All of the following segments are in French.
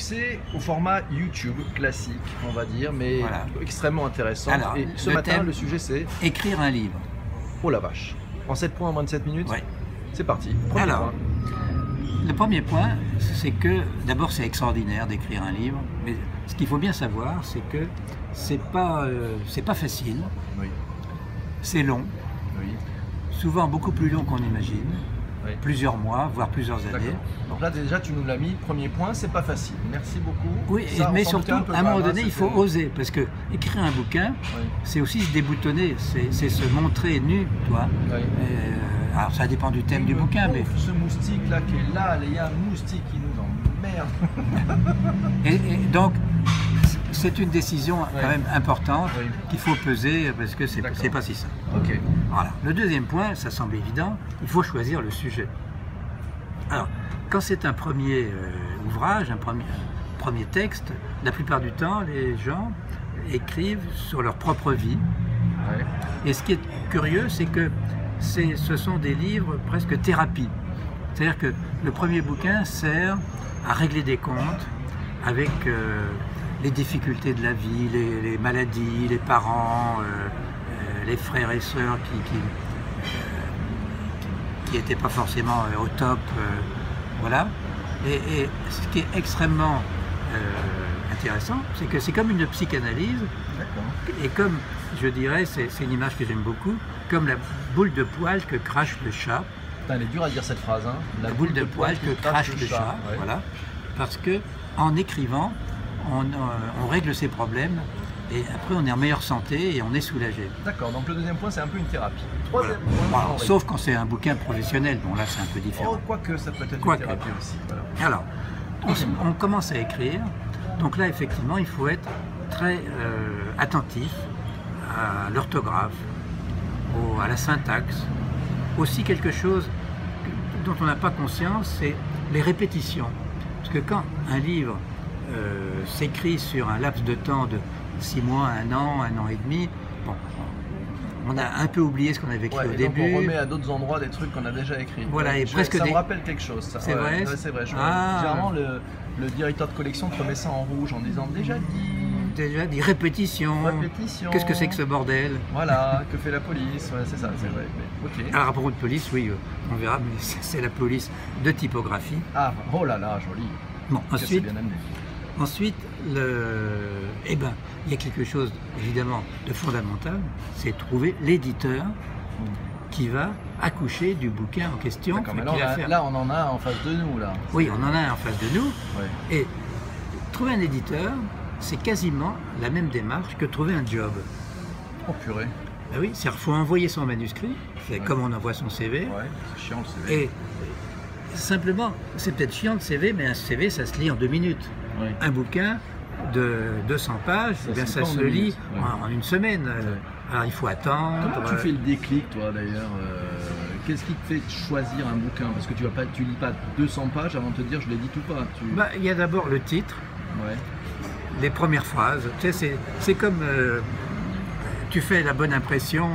succès au format YouTube classique, on va dire, mais voilà. Extrêmement intéressant. Alors, et ce matin, le sujet c'est... Écrire un livre. Oh la vache. En 7 points en moins de 7 minutes. Oui. C'est parti. Premier Alors, point. le premier point, c'est que d'abord c'est extraordinaire d'écrire un livre, mais ce qu'il faut bien savoir, c'est que c'est pas facile, Oui. c'est long, Oui. souvent beaucoup plus long qu'on imagine, Oui. plusieurs mois, voire plusieurs années. Donc là déjà tu nous l'as mis, premier point, c'est pas facile. Merci beaucoup. Oui, Ça, mais on s'en doutait surtout, un peu à un moment quand même, donné, il faut oser, parce que écrire un bouquin, Oui. c'est aussi se déboutonner, c'est se montrer nu, toi. Oui. Alors ça dépend du thème du bouquin, mais... Ce moustique là qui est là, il y a un moustique qui nous emmerde. Et donc, c'est une décision quand même importante Oui. qu'il faut peser, parce que c'est pas si simple. Ok. Voilà. Le deuxième point, ça semble évident, il faut choisir le sujet. Alors, quand c'est un premier ouvrage, un premier texte, la plupart du temps, les gens écrivent sur leur propre vie. Ouais. Et ce qui est curieux, c'est que ce sont des livres presque thérapie. C'est-à-dire que le premier bouquin sert à régler des comptes avec les difficultés de la vie, les maladies, les parents, les frères et sœurs qui n'étaient pas forcément au top. Voilà. Et ce qui est extrêmement intéressant, c'est que c'est comme une psychanalyse. Et comme, je dirais, c'est une image que j'aime beaucoup, comme la boule de poil que crache le chat. Putain, elle est dure à dire cette phrase, hein. La boule de poil que crache le chat, ouais. voilà. Parce que en écrivant, on règle ses problèmes et après on est en meilleure santé et on est soulagé. D'accord, donc le deuxième point c'est un peu une thérapie. Troisième point. Voilà. Sauf quand c'est un bouquin professionnel, bon là c'est un peu différent. Oh, quoique ça peut être une thérapie aussi. Voilà. Alors, on commence à écrire, donc là effectivement il faut être très attentif à l'orthographe, à la syntaxe. Aussi quelque chose dont on n'a pas conscience, c'est les répétitions. Parce que quand un livre s'écrit sur un laps de temps de 6 mois, 1 an et demi, bon, on a un peu oublié ce qu'on avait écrit au début. Donc on remet à d'autres endroits des trucs qu'on a déjà écrits. Voilà, et presque ça me rappelle quelque chose. C'est vrai. C'est vrai. Généralement, le directeur de collection te remet ça en rouge en disant déjà dit. Déjà dit répétition. Qu'est-ce que c'est que ce bordel? Voilà, que fait la police? Ouais, c'est ça, c'est vrai. Mais, ok. Alors à propos de police, oui, on verra, mais c'est la police de typographie. Ah, oh là là, joli. Bon, ensuite, bien amené. Ensuite, il y a quelque chose évidemment de fondamental, c'est trouver l'éditeur qui va accoucher du bouquin en question. Là, on en a un en face de nous. Là. Oui, on en a un en face de nous. Ouais. Et trouver un éditeur, c'est quasiment la même démarche que trouver un job. Oh purée. Ben oui, c'est-à-dire qu'il faut envoyer son manuscrit, c'est comme on envoie son CV. Ouais, c'est chiant le CV. Et simplement, c'est peut-être chiant le CV, mais un CV, ça se lit en 2 minutes. Oui. Un bouquin de 200 pages, ça se lit en 1 semaine. Alors il faut attendre. Comment tu fais le déclic, toi, d'ailleurs Qu'est-ce qui te fait choisir un bouquin? Parce que tu lis pas 200 pages avant de te dire je l'édite ou pas. Il y a d'abord le titre, ouais. Les premières phrases. Tu sais, c'est comme tu fais la bonne impression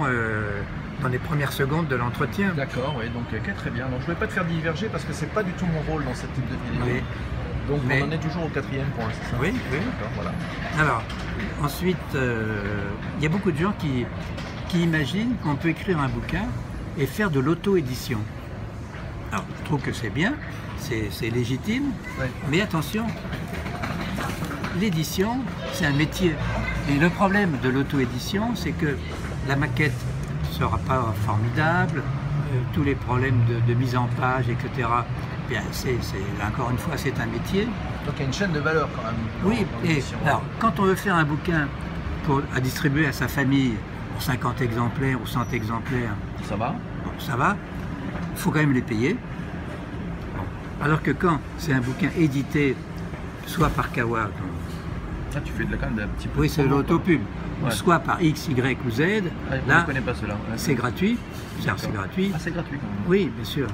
dans les premières secondes de l'entretien. D'accord, oui, donc très bien. Donc je ne vais pas te faire diverger parce que c'est pas du tout mon rôle dans ce type de vidéo. Oui. Donc on en est toujours au 4e point, c'est ça? Oui, oui. D'accord, voilà. Alors, ensuite, il y a beaucoup de gens qui imaginent qu'on peut écrire un bouquin et faire de l'auto-édition. Alors, je trouve que c'est bien, c'est légitime, mais attention, l'édition, c'est un métier. Et le problème de l'auto-édition, c'est que la maquette ne sera pas formidable, tous les problèmes de mise en page, etc. Bien, encore une fois, c'est un métier. Donc il y a une chaîne de valeur quand même. Oui, et alors, quand on veut faire un bouquin à distribuer à sa famille, 50 exemplaires ou 100 exemplaires, ça va. Bon, ça va, il faut quand même les payer. Bon. Alors que quand c'est un bouquin édité, soit par Kawa, là tu fais quand même un petit peu. Oui, c'est l'autopub. Ouais. Soit par X, Y ou Z, là, je connais pas cela. C'est gratuit. C'est gratuit. Ah, c'est gratuit quand même. Oui, bien sûr.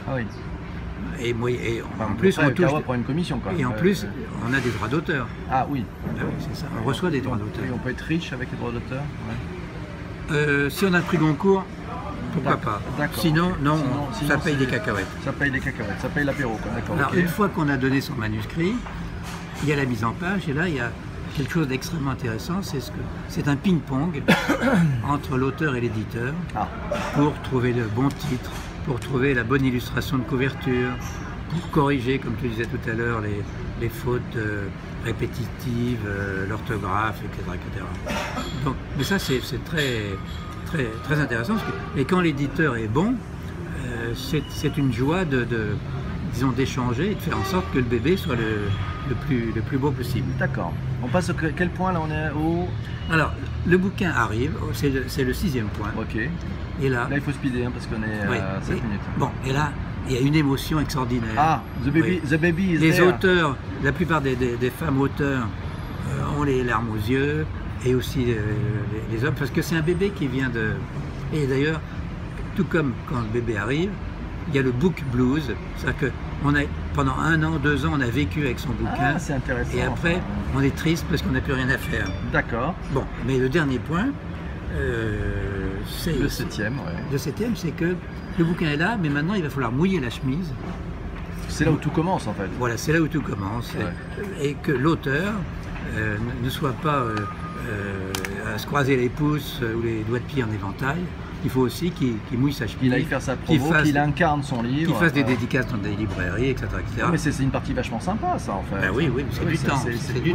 Ah oui. Et en plus, on touche. Pour une commission, quoi. Et en plus, on a des droits d'auteur. Ah oui. Ah oui, c'est ça. On reçoit des droits d'auteur. Et on peut être riche avec les droits d'auteur. Si on a le prix Goncourt, pourquoi pas. Sinon, non, ça paye des cacahuètes. Ça paye des cacahuètes, ça paye l'apéro. Alors, une fois qu'on a donné son manuscrit, il y a la mise en page, et là, il y a quelque chose d'extrêmement intéressant, c'est un ping-pong entre l'auteur et l'éditeur pour trouver le bon titre, pour trouver la bonne illustration de couverture, pour corriger, comme tu disais tout à l'heure, les fautes répétitives, l'orthographe, etc., etc. Donc, mais ça, c'est très intéressant. Et quand l'éditeur est bon, c'est une joie disons, d'échanger et de faire en sorte que le bébé soit le plus beau possible. D'accord. On passe à quel point là? On est au... Alors, le bouquin arrive, c'est le 6e point. Ok. Et là, il faut speeder hein, parce qu'on est à 7 minutes. Bon, et là, il y a une émotion extraordinaire. Ah, the baby is Les there. auteurs, la plupart des femmes auteurs ont les larmes aux yeux, et aussi les hommes, parce que c'est un bébé qui vient de... Et d'ailleurs, tout comme quand le bébé arrive, il y a le book blues, c'est-à-dire que pendant 1 an, 2 ans, on a vécu avec son bouquin. Ah, c'est intéressant. Et après, on est triste parce qu'on n'a plus rien à faire. D'accord. Bon, mais le dernier point, c'est... Le 7e, ouais. Le 7e, c'est que le bouquin est là, mais maintenant, il va falloir mouiller la chemise. C'est là où tout commence, en fait. Voilà, c'est là où tout commence. Ouais. Et que l'auteur ne soit pas à se croiser les pouces ou les doigts de pied en éventail. Il faut aussi qu'il mouille sa chemise. Qu'il aille faire sa promo, qu'il incarne son livre. Qu'il fasse des dédicaces dans des librairies, etc. etc. Mais c'est une partie vachement sympa, ça, en fait. Ben oui, c'est du temps.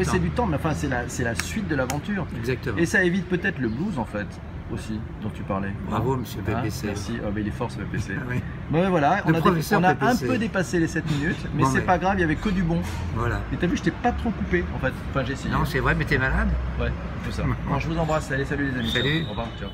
C'est du temps, mais enfin, c'est la suite de l'aventure. Exactement. Et ça évite peut-être le blues, en fait, aussi, dont tu parlais. Bravo, monsieur PPC. Merci. Oh, mais il est fort, ce PPC. Oui. Bon, voilà, on a un PPC. peu dépassé les 7 minutes, mais c'est pas grave, il y avait que du bon. Voilà. Et t'as vu, je t'ai pas trop coupé, en fait. Enfin, j'ai essayé. Non, c'est vrai, mais t'es malade. Ouais, tout ça. Bon, je vous embrasse. Allez, salut les amis. Salut. Au revoir, ciao.